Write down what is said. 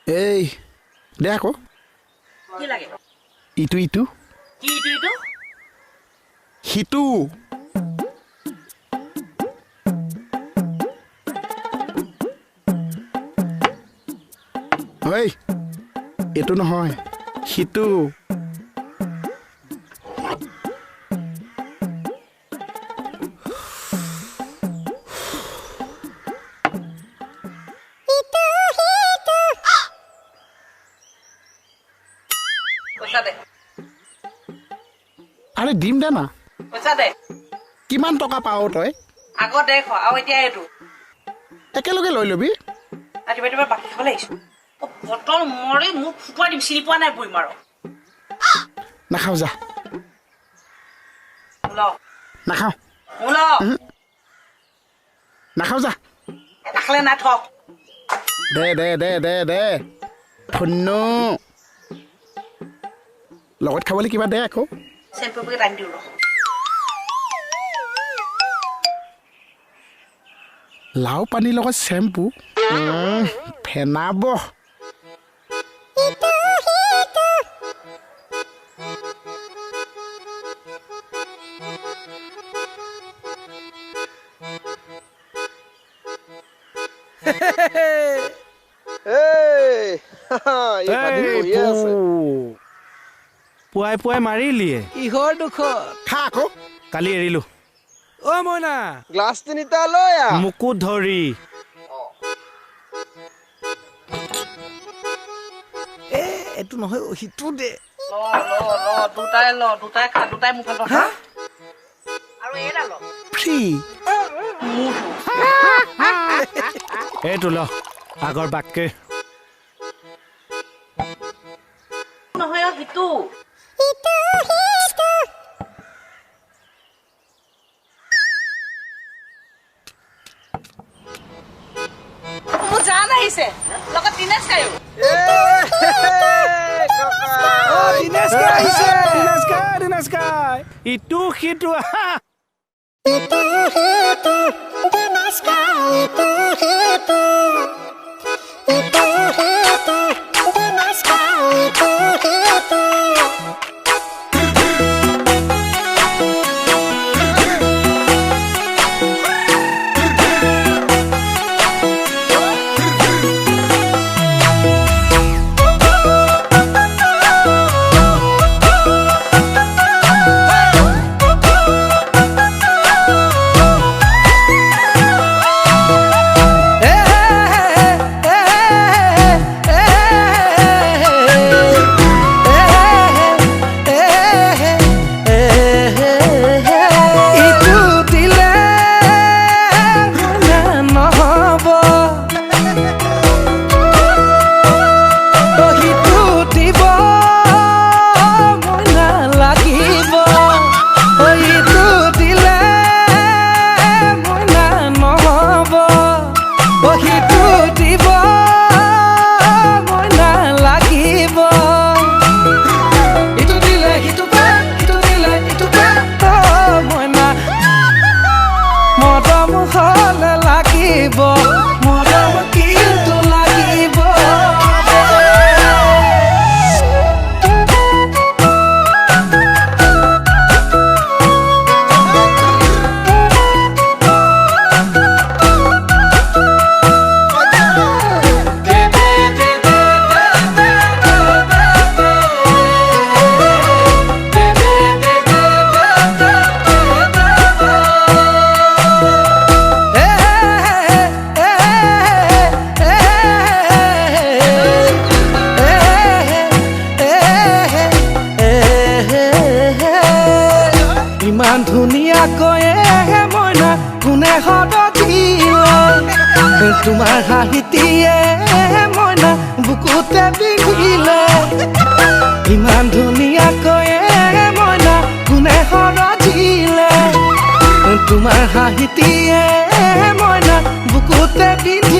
এই দে আকৌ কি লাগে ইটো ইটো কি ইটো সিটো ঐ এইটো নহয় সিটো পইচা দে আৰে দিম দে না পইচা দে কিমান টকা পাৱ তই আগত দেখ আৰু এতিয়া এইটো একেলগে লৈ ল'বি ৰাতিপুৱা বাকী খাবলৈ আহিছো বটল মৰি মোক ফুটুৱাই দিম চিনি পোৱা নাই বৈ মাৰ নাখাওঁ যা নাখাওঁ নাখাওঁ যা নাখালে নাই থ দে দে দে দে দে ধন্য লগত খাবলৈ কিবা দে আকৌ চেম্পু পেকেট আনি দিওঁ লাও পানীৰ লগত চেম্পু ফেনাব পুৱাই পুৱাই মাৰিলিয়ে কিহৰ দুখত খা আকৌ কালি এৰিলো অ মইনা গ্লাছ তিনিটা লৈ আহ মোকো ধৰি এইটো নহয় সিটো দে দুটাই খা দুটাই মোক ভাল পাওঁ আৰু এইডাল ল ফ্ৰী এইটো ল আগৰ বাক্যে নহয় সিটো মোৰ জান আহিছে লগত দিনেশ কায়ো ইটো সিটো ইমান ধুনীয়াকৈ মইনা কোনে সদিলে তোমাৰ হাঁহিটিয়ে মইনা বুকুতে বিন্ধিলে ইমান ধুনীয়াকৈ মইনা কোনে সদিলে তোমাৰ হাঁহিটিয়ে মইনা বুকুতে বিন্ধিলে